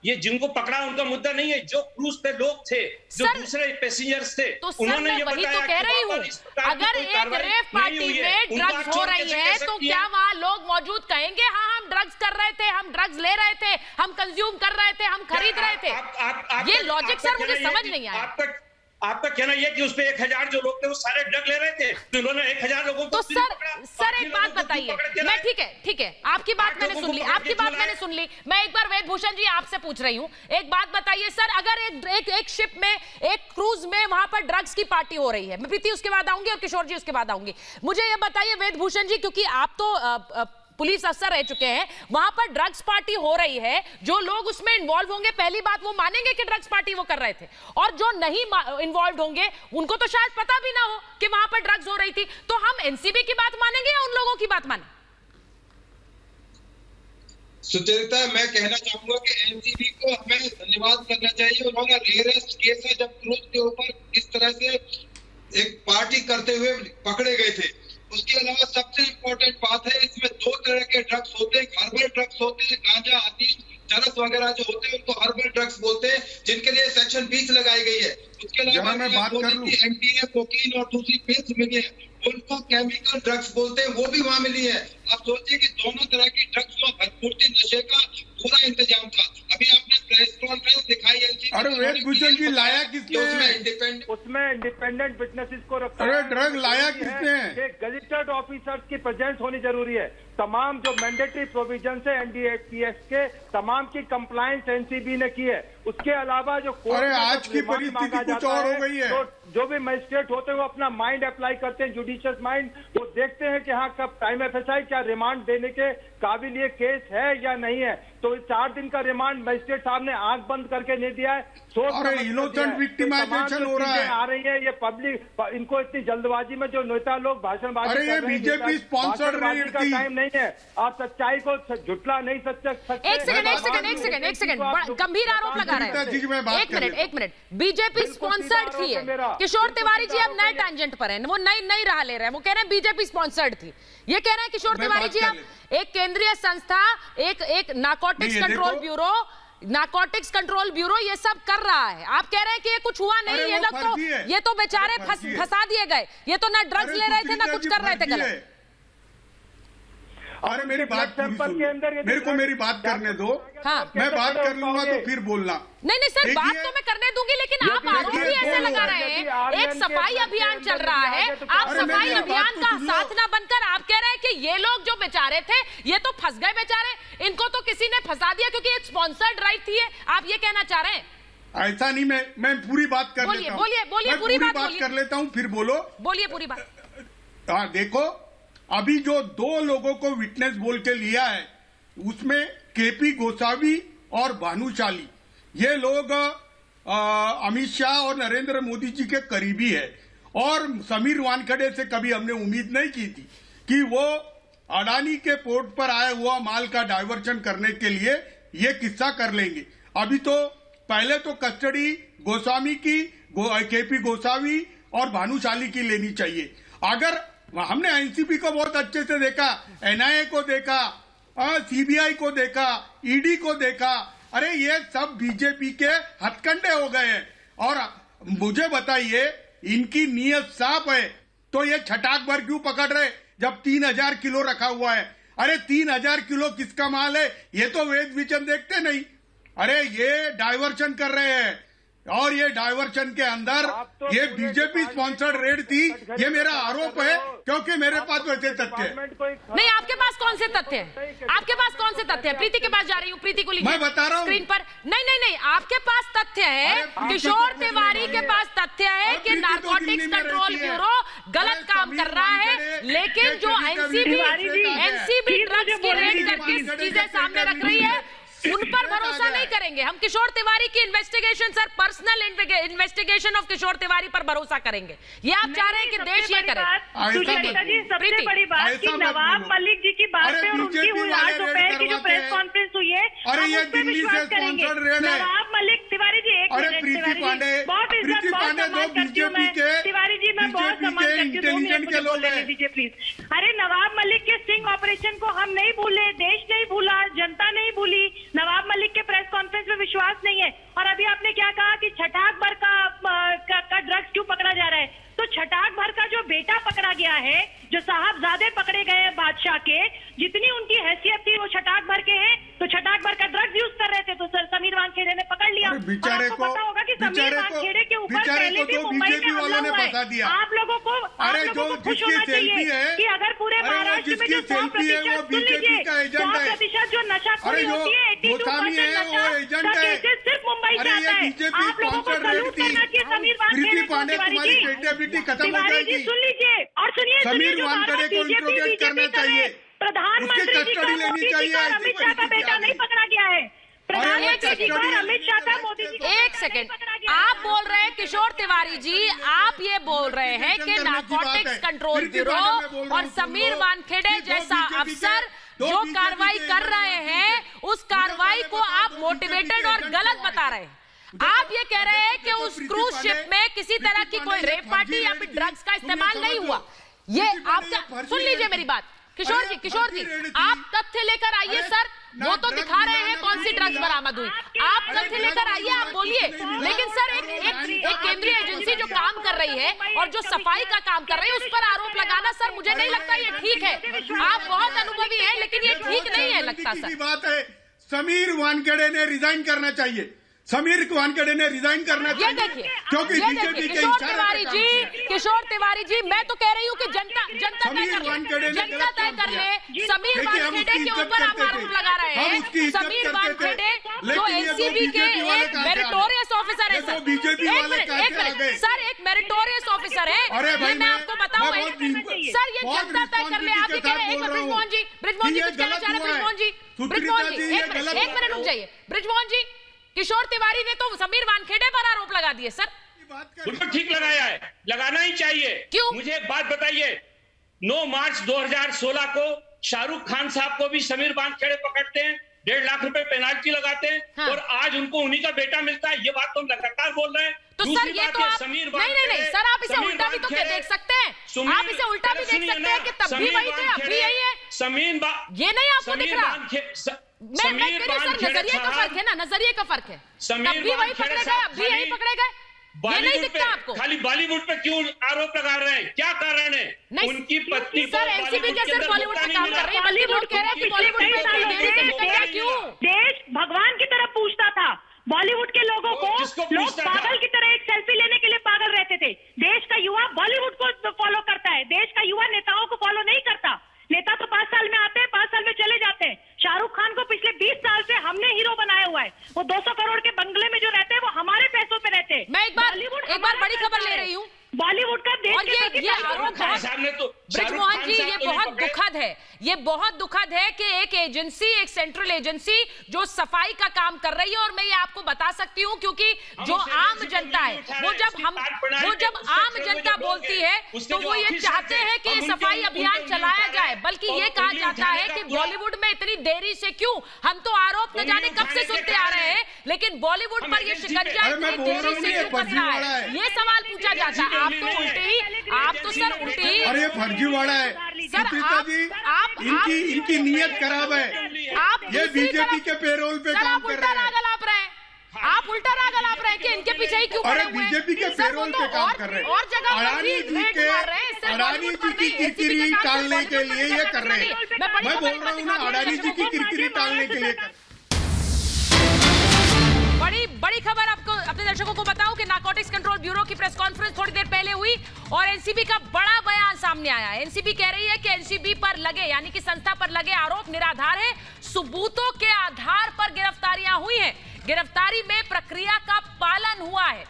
ये जिनको पकड़ा उनका मुद्दा नहीं है, जो क्रूज पे लोग थे, जो दूसरे पैसेंजर्स थे, तो उन्होंने ये बताया। तो कह रही हूँ, अगर एक रेप पार्टी में ड्रग्स हो रही है तो क्या वहाँ लोग मौजूद कहेंगे हाँ हम ड्रग्स कर रहे थे, हम ड्रग्स ले रहे थे, हम कंज्यूम कर रहे थे, हम खरीद रहे थे? ये लॉजिक सर मुझे समझ नहीं आया। आपका कहना यह कि उसपे 1000 जो लोग थे वो सारे ड्रग ले रहे थे, तो उन्होंने 1000 लोगों को। तो सर एक बात बताइए, मैं ठीक है आपकी बात मैंने सुन ली, मैं एक बार वेदभूषण जी आपसे पूछ रही हूँ, एक बात बताइए सर, अगर एक शिप में, एक क्रूज में वहां पर ड्रग्स की पार्टी हो रही है, मैं प्रीति उसके बाद आऊंगी और किशोर जी उसके बाद आऊंगी, मुझे ये बताइए वेदभूषण जी, क्योंकि आप तो पुलिस अफसर रह चुके हैं, वहां पर ड्रग्स पार्टी हो रही है, जो लोग उसमें इन्वॉल्व होंगे पहली बात वो मानेंगे कि ड्रग्स पार्टी वो कर रहे थे, और जो नहीं इन्वॉल्व होंगे उनको तो शायद पता भी ना हो कि वहां पर ड्रग्स हो रही थी। तो हम एनसीबी की बात मानेंगे या उन लोगों की बात माने? सुचरिता, मैं कहना चाहूंगा कि एनसीबी को हमें धन्यवाद करना चाहिए। उन्होंने रेयरेस्ट केस है जब क्रूज के ऊपर इस तरह से एक पार्टी करते हुए पकड़े गए थे। उसके अलावा सबसे इम्पोर्टेंट बात है, इसमें 2 तरह के ड्रग्स होते हैं, हर्बल ड्रग्स होते हैं, गांजा, हशीश, चरस वगैरह जो होते हैं उनको हर्बल ड्रग्स बोलते हैं, जिनके लिए सेक्शन 20 लगाई गई है। उसके अलावा एमडीए, कोकीन और दूसरी पिल्स मिली है, उनको केमिकल ड्रग्स बोलते हैं, वो भी वहाँ मिली है। आप सोचिए कि दोनों तरह की ड्रग्स में भरपूर नशे का पूरा इंतजाम था। अभी आपने प्रेस कॉन्फ्रेंस दिखाई है। अरे वेदभूषण जी, लाया किसने? उसमें इंडिपेंडेंट विटनेसेस को रखा। अरे ड्रग लाया किसने? गजेटेड ऑफिसर्स की प्रेजेंस होनी जरूरी है। तमाम जो मैंडेटरी प्रोविजन है एनडीपीएस के, तमाम की कंप्लायंस एनसीबी ने की है। उसके अलावा जो अरे आज की परिस्थिति कुछ और हो गई है, तो जो भी मजिस्ट्रेट होते हैं वो अपना माइंड अप्लाई करते हैं, जुडिशियस माइंड, वो देखते हैं कि हाँ कब टाइम एफएसआई क्या रिमांड देने के काबिल ये केस है या नहीं है। तो 4 दिन का रिमांड मजिस्ट्रेट साहब ने आंख बंद करके नहीं दिया है। इनोसेंट विक्टिमाइजेशन हो रहा है, आ रही है ये पब्लिक, इनको इतनी जल्दबाजी में जो नेता लोग भाषणबाजी कर रहे हैं, बीजेपी स्पॉन्सर्ड का टाइम नहीं है। आप सच्चाई को झुटला नहीं सकते। एक सेकंड, गंभीर आरोप लगा रहे हैं। एक मिनट, बीजेपी स्पॉन्सर्ड थी किशोर तिवारी जी, अब नए टैंजेंट पर हैं, वो नई राह ले रहे हैं, वो कह रहे हैं बीजेपी स्पॉन्सर्ड थी। ये कह रहे हैं किशोर तिवारी जी, अब एक केंद्रीय संस्था, एक नारकोटिक्स कंट्रोल ब्यूरो ये सब कर रहा है, आप कह रहे हैं कि ये कुछ हुआ नहीं, ये लोग तो ये तो बेचारे फंसा दिए गए, ये तो ना ड्रग्स ले रहे थे ना कुछ कर रहे थे गलत। अरे मेरी बात मेरे को मेरी बात करने दो। हाँ। मैं बात कर लूंगा तो फिर बोलना। नहीं सर, बात तो मैं करने दूंगी, लेकिन आप आरोप भी ऐसे लगा रहे हैं। एक सफाई अभियान चल रहा है, आप सफाई अभियान का साथ ना बनकर आप कह रहे हैं कि ये लोग जो बेचारे थे ये तो फंस गए बेचारे, इनको तो किसी ने फंसा दिया क्योंकि एक स्पॉन्सर्ड ड्राइव थी। आप ये कहना चाह रहे हैं? ऐसा नहीं, मैं पूरी बात कर लेता हूँ। बोलिए पूरी बात कर लेता हूँ, फिर बोलो। बोलिए पूरी बात। हाँ देखो, अभी जो 2 लोगों को विटनेस बोल के लिया है उसमें केपी गोसावी और भानुशाली, ये लोग अमित शाह और नरेंद्र मोदी जी के करीबी है। और समीर वानखेड़े से कभी हमने उम्मीद नहीं की थी कि वो अडानी के पोर्ट पर आया हुआ माल का डाइवर्शन करने के लिए ये किस्सा कर लेंगे। अभी तो पहले तो कस्टडी गोस्वामी की, केपी गोसावी और भानुशाली की लेनी चाहिए। अगर हमने एनसीबी को बहुत अच्छे से देखा, एनआईए को देखा, सीबीआई को देखा, ईडी को देखा, अरे ये सब बीजेपी के हथकंडे हो गए हैं। और मुझे बताइए, इनकी नीयत साफ है तो ये छटाक भर क्यों पकड़ रहे जब 3000 किलो रखा हुआ है? अरे 3000 किलो किसका माल है ये तो वेद विचन देखते नहीं। अरे ये डाइवर्शन कर रहे हैं और ये डाइवर्शन के अंदर ये बीजेपी स्पॉन्सर्ड रेड थी, ये मेरा आरोप है क्योंकि मेरे पास वैसे तथ्य है। नहीं, आपके पास कौन से तथ्य हैं? आपके पास कौन से तथ्य हैं? प्रीति के पास जा रही हूँ, प्रीति को लीजिए। मैं बता रहा हूँ स्क्रीन पर। नहीं, आपके पास तथ्य है, किशोर तिवारी के पास तथ्य है कि नारकोटिक्स कंट्रोल ब्यूरो गलत काम कर रहा है, लेकिन जो एनसीबी ड्रग्स की रेड करके चीजें सामने रख रही है उन पर भरोसा नहीं करेंगे हम। किशोर तिवारी की investigation, sir, personal investigation of Kishore Tiwari पर भरोसा करेंगे। ये आप चाह रहे हैं कि देश ये करे? सुचेता जी, सबसे बड़ी बात कि नवाब मलिक जी की बात पे और उनकी हुई आज दोपहर की जो प्रेस कॉन्फ्रेंस हुई है, अरे ये दिल्ली से स्पॉन्सर्ड रेड है। नवाब मलिक, तिवारी जी एक मिनट, तिवारी जी बहुत इज्जत, बहुत सम्मान करती हूँ मैं, तिवारी जी मैं बहुत सम्मान करती हूँ, 2 मिनट मुझे बोलने दीजिए प्लीज। अरे नवाब मलिक के स्टिंग ऑपरेशन को हम नहीं भूले, देश नहीं भूला, जनता नहीं भूली, नवाब मलिक के प्रेस कॉन्फ्रेंस में विश्वास नहीं है। और अभी आपने क्या कहा कि छठाक भर का ड्रग्स क्यों पकड़ा जा रहा है? तो छठाक भर का जो बेटा पकड़ा गया है, जो साहबजादे पकड़े गए हैं बादशाह के, जितनी उनकी हैसियत थी वो छठाक भर के हैं, तो छठाक भर का ड्रग्स यूज कर रहे थे तो सर समीर वानखेड़े ने पकड़ लिया। और आपको पता होगा कि समीर वानखेड़े के ऊपर पहले भी मुंबई में हमला हुआ है। आप लोगों को खुश होना चाहिए कि अगर पूरे महाराष्ट्र में जो 100% जो नशाखोरी होती है, 82% नशा सिर्फ मुंबई से आता है। आप लोगों को सलूट करना चाहिए समीर वानखेड़े को। तिवारी जी सुन लीजिए और सुनिए, समीर वानखेड़े को इंट्रोगेट करना चाहिए, प्रधानमंत्री जी का, मोदी जी का, अमित शाह का बेटा नहीं पकड़ा गया है। प्रधानमंत्री जी का, अमित शाह का, मोदी जी का। एक सेकंड, आप बोल रहे हैं किशोर तिवारी जी, आप ये बोल रहे हैं कि नारकोटिक्स कंट्रोल ब्यूरो और समीर वानखेड़े जैसा अफसर जो कार्रवाई कर रहे हैं उस कार्रवाई को आप मोटिवेटेड और गलत बता रहे हैं। आप ये कह रहे हैं कि उस क्रूज शिप में किसी तरह की कोई रेप पार्टी या फिर ड्रग्स का इस्तेमाल नहीं हुआ। ये आपका, सुन लीजिए मेरी बात, किशोर जी आप तथ्य लेकर आइए। सर वो तो दिखा रहे हैं कौन सी ड्रग्स बरामद हुई, आप तथ्य लेकर आइए, आप बोलिए। लेकिन सर एक केंद्रीय एजेंसी जो काम कर रही है और जो सफाई का काम कर रही है उस पर आरोप लगाना, सर मुझे नहीं लगता ये ठीक है। आप बहुत अनुभवी हैं लेकिन ये ठीक नहीं है लगता सर। बात है, समीर वानखेड़े ने रिजाइन करना चाहिए, समीर वानखेड़े ने रिजाइन करना चाहिए। देखिए क्योंकि बीजेपी के किशोर तिवारी जी, मैं तो कह रही हूँ कि जनता तय कर ले। समीर वानखेड़े के ऊपर आप आरोप लगा रहे हैं। समीर वानखेड़े जो एनसीबी के एक मेरिटोरियस ऑफिसर है, सर सर एक मेरिटोरियस ऑफिसर है, ये मैं आपको बताऊं। सर ये जनता तय कर ले। आप ये कह रहे हैं, एक मिनट ब्रिजमोहन जी कुछ कहना चाह रहे हैं। ब्रिजमोहन जी एक मिनट रुक जाइए। ब्रिजमोहन जी, किशोर तिवारी ने तो समीर वानखेड़े पर आरोप लगा दिए। सर बिल्कुल ठीक लगाया है, लगाना ही चाहिए। क्यों? मुझे एक बात बताइए, 9 मार्च 2016 को शाहरुख खान साहब को भी समीर वानखेड़े पकड़ते हैं, 1.5 लाख रुपए पेनाल्टी लगाते हैं। हाँ। और आज उनको उन्हीं का बेटा मिलता है। ये बात तो हम लगातार बोल रहे हैं। तो सर ये तो आप नहीं सर, आप इसे उल्टा भी तो देख सकते हैं, आप इसे उल्टा भी देख सकते हैं कि तब भी वही थे अब भी यही है। ये नहीं आपको दिख रहा? मैं कह रही सर, नजरिए का फर्क है ना, नजरिए का फर्क है। तब भी वही पकड़े गए, अब भी यही पकड़े गए, ये नहीं दिखता आपको? खाली बॉलीवुड पे क्यों आरोप लगा रहे हैं? क्या कारण है? उनकी पत्नी सर एनसीबी के सिर्फ बॉलीवुड पे काम कर रही है, बल्कि लोग कह रहे हैं कि बॉलीवुड में देरी से निकल गया। क्यों? देश भगवान की तरफ पूछता था, बॉलीवुड के लोगों को लोग पागल की तरह एक सेल्फी लेने के लिए पागल रहते थे। देश का युवा बॉलीवुड को फॉलो करता है, देश का युवा नेताओं को फॉलो नहीं करता। नेता तो 5 साल में आते हैं, 5 साल में चले जाते हैं। शाहरुख खान को पिछले 20 साल से हमने हीरो बनाया हुआ है। वो 200 करोड़ के बंगले में जो रहते हैं वो हमारे बहुत दुखद है कि एक एजेंसी, एक सेंट्रल एजेंसी जो सफाई का काम कर रही है, और मैं ये आपको बता सकती हूं क्योंकि जो आम जनता है वो जब आम जनता बोलती है तो वो ये चाहते हैं कि ये सफाई अभियान चलाया जाए, बल्कि ये कहा जाता है कि बॉलीवुड में इतनी देरी से क्यों। हम तो आरोप न जाने कब से सुनते आ रहे हैं, लेकिन बॉलीवुड पर ये शिकंजा इतनी देरी से क्यों कस रहा है, ये सवाल पूछा जाता है। आप तो उल्टे ही, आप तो सर उल्टे ही, अरे फर्जीवाड़ा है सर, इनकी नीयत खराब है। आप ये बीजेपी के पेरोल पे काम कर रहे हैं। आप उल्टा राग अलाप रहे हैं कि इनके पीछे ही क्यों पड़े हुए हैं? बीजेपी के पेरोल पे काम कर रहे हैं। और जगह अडानी जी की किरकिरी टालने के लिए ये कर रहे हैं। मैं बोल रहा हूँ ना, अडानी जी की किरकिरी टालने के लिए। बड़ी खबर आपको, अपने दर्शकों को बताऊं कि नारकोटिक्स कंट्रोल ब्यूरो की प्रेस कॉन्फ्रेंस थोड़ी देर पहले हुई और एनसीबी का बड़ा बयान सामने आया। एनसीबी कह रही है कि एनसीबी पर लगे, यानी कि संस्था पर लगे आरोप निराधार है, सबूतों के आधार पर गिरफ्तारियां हुई हैं, गिरफ्तारी में प्रक्रिया का पालन हुआ है।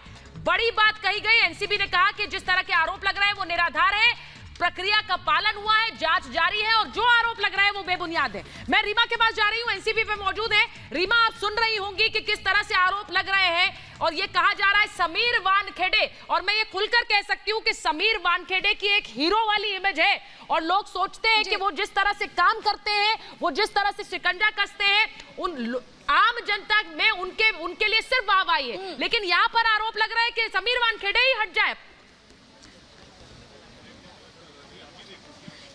बड़ी बात कही गई। एनसीबी ने कहा कि जिस तरह के आरोप लग रहे हैं वो निराधार है, प्रक्रिया का पालन हुआ है, जांच जारी है और जो आरोप लग रहा है वो बेबुनियाद है। मैं रीमा के पास जा रही हूं, एनसीबी पे मौजूद है। रीमा, आप सुन रही होंगी कि किस तरह से आरोप लग रहे हैं और ये कहा जा रहा है समीर वानखेड़े, और मैं ये खुलकर कह सकती हूं कि समीर वानखेड़े की एक हीरो वाली इमेज है और लोग सोचते हैं कि वो जिस तरह से काम करते हैं, वो जिस तरह से शिकंजा कसते हैं, उन आम जनता में उनके लिए सिर्फ वाहवाही है। लेकिन यहां पर आरोप लग रहा है कि समीर वानखेड़े ही हट जाए,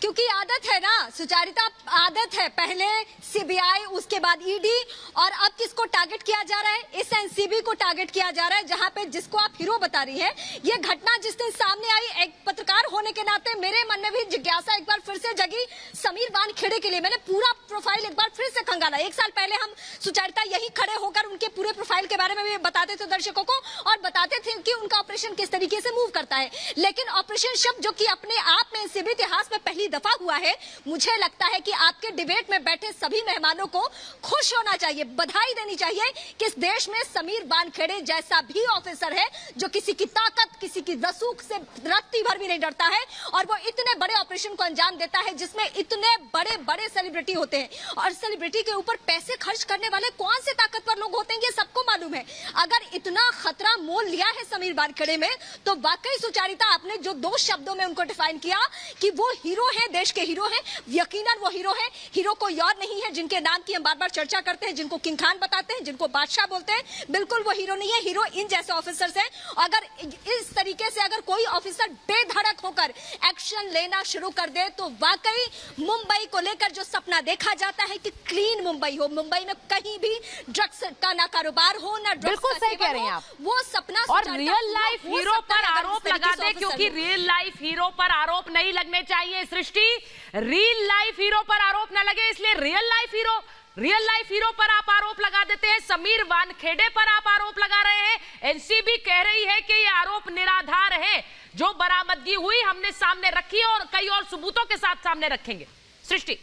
क्योंकि आदत है ना सुचारिता, आदत है, पहले सीबीआई, उसके बाद ईडी, और अब किसको टारगेट किया जा रहा है? इस एनसीबी को टारगेट किया जा रहा है, जहां पे जिसको आप हीरो बता रही है। ये घटना जिस दिन सामने आई, एक पत्रकार होने के नाते मेरे मन में भी जिज्ञासा एक बार फिर से जगी समीर वानखेड़े के लिए। मैंने पूरा प्रोफाइल एक बार फिर से खंगाला। एक साल पहले हम सुचारिता यही खड़े होकर उनके पूरे प्रोफाइल के बारे में भी बताते थे दर्शकों को, और बताते थे कि उनका ऑपरेशन किस तरीके से मूव करता है। लेकिन ऑपरेशन शब्द जो कि अपने आप में एनसीबी इतिहास में पहली दफा हुआ है, मुझे लगता है कि आपके डिबेट में बैठे सभी मेहमानों को खुश होना चाहिए, बधाई देनी चाहिए कि इस देश में समीर वानखेड़े जैसा भी ऑफिसर है जो किसी की ताकत, किसी की रसूख से रत्ती भर भी नहीं डरता है, और वो इतने बड़े ऑपरेशन को अंजाम देता है जिसमें इतने बड़े बड़े सेलिब्रिटी होते हैं। और सेलिब्रिटी के ऊपर पैसे खर्च करने वाले कौन से ताकतवर लोग होते हैं ये सबको मालूम है। अगर इतना खतरा मोल लिया है समीर वानखेड़े में, तो वाकई सुचारिता आपने जो दो शब्दों में उनको डिफाइन किया कि वो हीरो है, देश के हीरो है, यकीनन वो हीरो है। हीरो कोई और नहीं है जिनके नाम की हम बार बार चर्चा करते हैं, जिनको किंग खान बताते हैं, जिनको बादशाह बोलते हैं। बिल्कुल वो हीरो नहीं है, हीरो इन जैसे ऑफिसर्स हैं। अगर इस तरीके से अगर कोई ऑफिसर बेधड़क होकर एक्शन लेना शुरू कर दे तो वाकई मुंबई को लेकर जो सपना देखा जाता है कि क्लीन मुंबई हो, मुंबई में कहीं भी ड्रग्स का ना कारोबार हो, ना ड्रग्स बिल्कुल सही कह रही हैं आप, वो सपना और रियल लाइफ हीरो पर आरोप लगा दे, क्योंकि रियल लाइफ हीरो पर आरोप नहीं लगने चाहिए। सृष्टि, रियल लाइफ हीरो पर आरोप न लगे, इसलिए रियल लाइफ हीरो पर आप आरोप लगा देते हैं। समीर वानखेड़े पर आप आरोप लगा रहे हैं। एनसीबी कह रही है कि ये आरोप निराधार है। जो बरामदगी हुई हमने सामने रखी और कई और सबूतों के साथ सामने रखेंगे। सृष्टि,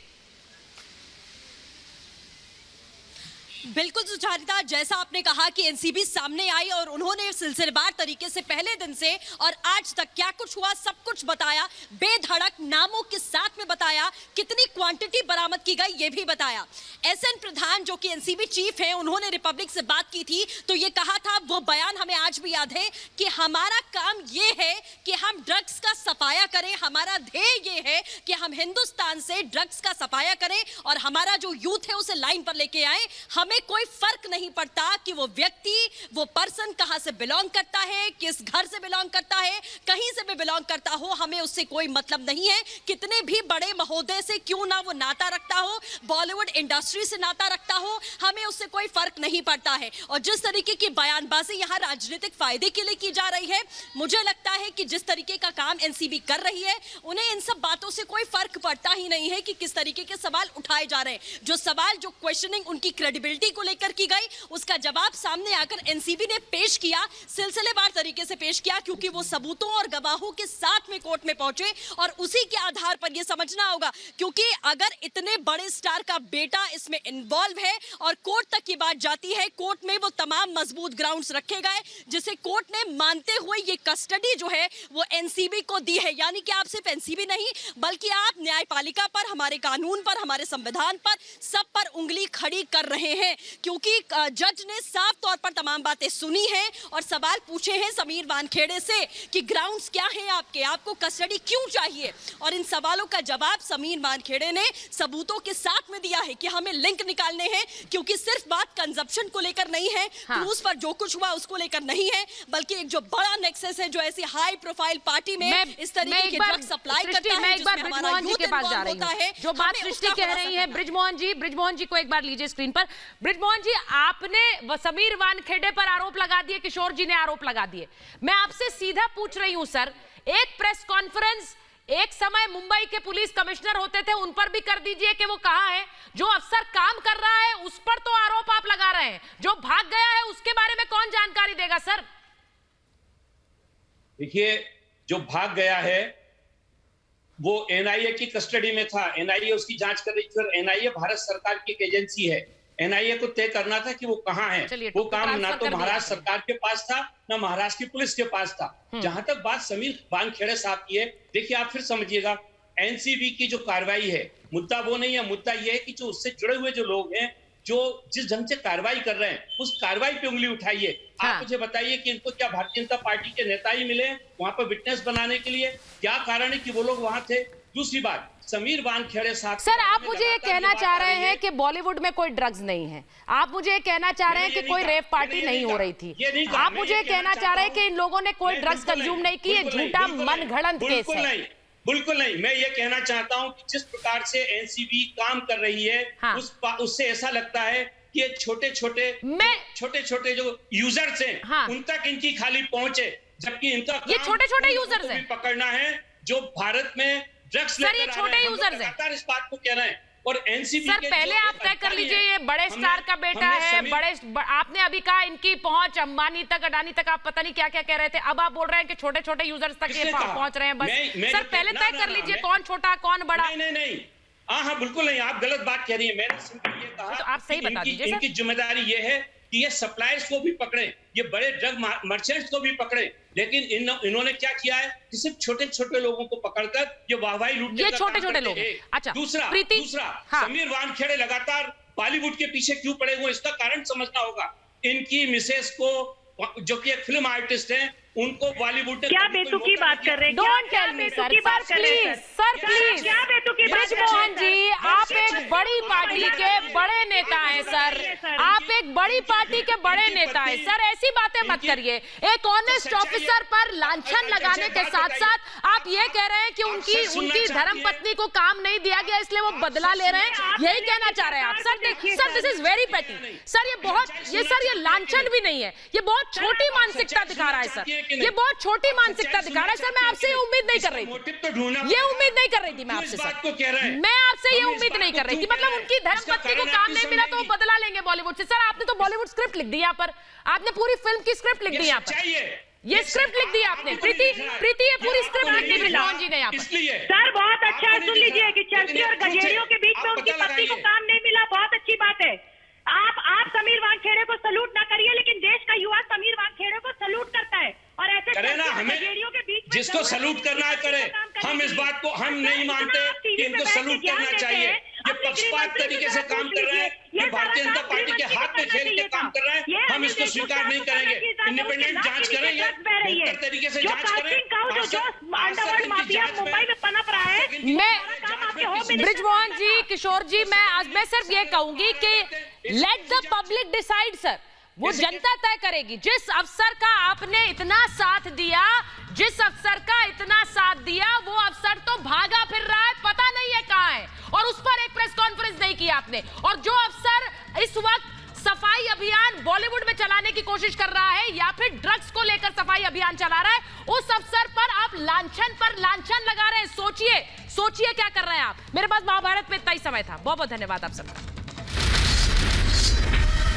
बिल्कुल सुचारिता, जैसा आपने कहा कि एनसीबी सामने आई और उन्होंने सिलसिलेवार तरीके से पहले दिन से और आज तक क्या कुछ हुआ सब कुछ बताया, बेधड़क नामों के साथ में बताया, कितनी क्वांटिटी बरामद की गई ये भी बताया। एसएन प्रधान जो कि एनसीबी चीफ हैं, उन्होंने रिपब्लिक से बात की थी तो ये कहा था, वो बयान हमें आज भी याद है कि हमारा काम ये है कि हम ड्रग्स का सफाया करें, हमारा ध्येय ये है कि हम हिंदुस्तान से ड्रग्स का सफाया करें और हमारा जो यूथ है उसे लाइन पर लेके आए। हमें कोई फर्क नहीं पड़ता कि वो व्यक्ति, वो पर्सन कहां से बिलोंग करता है, किस घर से बिलोंग करता है, कहीं से भी बिलोंग करता हो, हमें उससे कोई मतलब नहीं है। कितने भी बड़े महोदय से क्यों ना वो नाता रखता हो, बॉलीवुड इंडस्ट्री से नाता रखता हो, हमें उससे कोई फर्क नहीं पड़ता है। और जिस तरीके की बयानबाजी यहां राजनीतिक फायदे के लिए की जा रही है, मुझे लगता है कि जिस तरीके का काम एनसीबी कर रही है, उन्हें इन सब बातों से कोई फर्क पड़ता ही नहीं है कि किस तरीके के सवाल उठाए जा रहे हैं। जो सवाल, जो क्वेश्चनिंग उनकी क्रेडिबिलिटी कस्टडी को लेकर की गई, उसका जवाब सामने आकर एनसीबी ने पेश किया, सिलसिलेवार तरीके से पेश किया, क्योंकि वो सबूतों और गवाहों के साथ में कोर्ट में पहुंचे और उसी के आधार पर यह समझना होगा, क्योंकि अगर इतने बड़े स्टार का बेटा इसमें इन्वॉल्व है और कोर्ट तक की बात जाती है, कोर्ट में वो तमाम मजबूत ग्राउंड्स रखे गए जिसे कोर्ट ने मानते हुए ये कस्टडी जो है वो एनसीबी को दी है। यानी कि आप सिर्फ एनसीबी नहीं बल्कि आप न्यायपालिका पर, हमारे कानून पर, हमारे संविधान पर, सब पर उंगली खड़ी कर रहे हैं, क्योंकि जज ने साफ तौर पर तमाम बातें सुनी हैं और सवाल पूछे हैं समीर वानखेड़े से कि ग्राउंड्स क्या हैं आपके, आपको कस्टडी क्यों चाहिए, और इन सवालों का जवाब समीर वानखेड़े ने सबूतों के साथ में दिया है कि हमें लिंक निकालने हैं, क्योंकि सिर्फ बात कंजप्शन को लेकर नहीं है, क्रूज पर जो कुछ हुआ उसको लेकर नहीं है, बल्कि एक जो बड़ा नेक्सस है जो ऐसी हाई प्रोफाइल पार्टी में इस तरीके के ड्रग सप्लाई करता है, जिसमें हमारा यूथ इन्वॉल्व होता है। जो बात सृष्टि कह रही है, ब्रिजमोहन जी को एक बार लीजिए स्क्रीन पर। ब्रिजमोहन जी, आपने समीर वानखेड़े पर आरोप लगा दिए, किशोर जी ने आरोप लगा दिए। मैं आपसे सीधा पूछ रही हूं सर, एक प्रेस कॉन्फ्रेंस एक समय मुंबई के पुलिस कमिश्नर होते थे, उन पर भी कर दीजिए कि वो कहां है। जो अफसर काम कर रहा है उस पर तो आरोप आप लगा रहे हैं, जो भाग गया है उसके बारे में कौन जानकारी देगा सर? देखिए, जो भाग गया है वो एनआईए की कस्टडी में था, एनआईए उसकी जांच कर रही थी और एनआईए भारत सरकार की एक एजेंसी है। एनआईए को तय करना था कि वो कहां है। वो काम ना तो महाराष्ट्र सरकार के पास था ना महाराष्ट्र की पुलिस के पास था। जहां तक बात समीर वानखेड़े साहब की है, देखिए आप फिर समझिएगा, एनसीबी की जो कार्रवाई है, मुद्दा वो नहीं है, मुद्दा ये है कि जो उससे जुड़े हुए जो लोग हैं, जो जिस ढंग से कार्रवाई कर रहे हैं, उस कार्रवाई पे उंगली उठाइए। आप मुझे बताइए कि इनको क्या भारतीय जनता पार्टी के नेता ही मिले वहां पर विटनेस बनाने के लिए? क्या कारण है कि वो लोग वहां थे? दूसरी बात, समीर वानखेड़े साहब, सर आप मुझे ये कहना चाह रहे हैं कि बॉलीवुड में कोई ड्रग्स नहीं है, आप मुझे ये कहना चाह रहे हैं कि कोई रेप पार्टी नहीं हो रही थी, आप मुझे ये कहना चाह रहे हैं कि इन लोगों ने कोई ड्रग्स कंज्यूम नहीं की, ये झूठा मनगढ़ंत केस है? बिल्कुल नहीं। मैं ये कहना चाहता हूं कि जिस प्रकार से एनसीबी काम कर रही है, उससे ऐसा लगता है कि ये छोटे छोटे जो यूजर्स हैं उन तक इनकी खाली पहुंच है, जबकि इनका ये छोटे यूजर्स हैं पकड़ना है जो भारत में ड्रग्स सर, ये छोटे यूजर्स हैं, इस बात को कह रहे हैं। और एनसीबी सर पहले आप तय कर लीजिए, ये बड़े स्टार का बेटा है, आपने अभी कहा इनकी पहुंच अंबानी तक, अडानी तक, आप पता नहीं क्या क्या कह रहे थे, अब आप बोल रहे हैं कि छोटे छोटे यूजर्स तक ये पहुंच रहे हैं। बस सर पहले तय कर लीजिए कौन छोटा कौन बड़ा। नहीं, हाँ बिल्कुल नहीं, आप गलत बात कह रही है। मैंने सिंपल ये कहा, तो आप सही बता दीजिए। इनकी जिम्मेदारी ये है कि ये सप्लायर्स को भी पकड़े, ये बड़े ड्रग मर्चेंट्स को भी पकड़े, लेकिन इन्होंने क्या किया है कि सिर्फ छोटे छोटे लोगों को पकड़कर ये वाहवाही लूटने का छोटे छोटे लोग। अच्छा, दूसरा समीर वानखेड़े लगातार बॉलीवुड के पीछे क्यों पड़े हुए, इसका कारण समझना होगा। इनकी मिसेस को, जो कि एक फिल्म आर्टिस्ट है, उनको बॉलीवुड ने क्या बेतुकी बात कर रहे हैं? Don't tell me sir, please क्या बेतुकी ब्रिजमोहन जी, आप एक बड़ी पार्टी के बड़े नेता हैं सर, आप एक बड़ी पार्टी के बड़े नेता हैं सर, ऐसी बातें मत करिए। एक ऑनेस्ट ऑफिसर पर लांछन लगाने के साथ साथ आप ये कह रहे हैं कि उनकी धर्मपत्नी को काम नहीं दिया गया इसलिए वो बदला ले रहे हैं, यही कहना चाह रहे हैं आप सर? दिस इज वेरी पेटी सर, ये लांछन भी नहीं है, ये बहुत छोटी मानसिकता दिखा रहा है सर, ये बहुत छोटी मानसिकता दिखा रहा है सर। मैं आपसे ये उम्मीद नहीं कर रही थी, ये उम्मीद नहीं कर रही थी मैं आपसे सर, मैं आपसे ये उम्मीद नहीं कर रही थी। मतलब उनकी धर्मपत्नी को काम नहीं मिला तो वो बदला लेंगे बॉलीवुड से। सर आपने तो बॉलीवुड स्क्रिप्ट लिख दी यहाँ पर, आपने पूरी फिल्म की स्क्रिप्ट लिख दी यहाँ पर, ये स्क्रिप्ट लिख दी आपने। प्रीति ये पूरी स्क्रिप्ट लिख दी ब्रिजमोहन जी ने यहाँ पर। सर बहुत अच्छा है, सुन लीजिए कि चर्ची और गजेड़ियों के बीच में उनकी पत्नी को काम नहीं मिला, बहुत अच्छी बात है। आप समीर वानखेड़े को सलूट ना करिए, लेकिन देश का युवा समीर वानखेड़े को सलूट करता है, और ऐसे करे ना, हमें जिसको सलूट करना है करे। हम इस बात को हम नहीं मानते कि इनको सलूट करना चाहिए। ये पक्षपात तरीके से काम कर रहे हैं, ये भारतीय जनता पार्टी के हाथ में खेल के काम कर रहे हैं, हम इसको स्वीकार नहीं करेंगे। इंडिपेंडेंट जांच करेंगे, बेहतर तरीके से जांच करें। मुंबई में पनप रहा है। मैं ब्रिजमोहन जी, किशोर जी, मैं सिर्फ ये कहूंगी कि let the public decide sir, वो जनता तय करेगी। जिस अफसर का आपने इतना साथ दिया, वो अफसर तो भागा फिर रहा है, पता नहीं है कहां है, और उस पर एक प्रेस कॉन्फ्रेंस नहीं की आपने। और जो अफसर इस वक्त सफाई अभियान बॉलीवुड में चलाने की कोशिश कर रहा है या फिर ड्रग्स को लेकर सफाई अभियान चला रहा है, उस अफसर पर आप लांछन पर लांछन लगा रहे हैं। सोचिए क्या कर रहे हैं आप। मेरे पास महाभारत में इतना ही समय था। बहुत बहुत धन्यवाद आप सबका।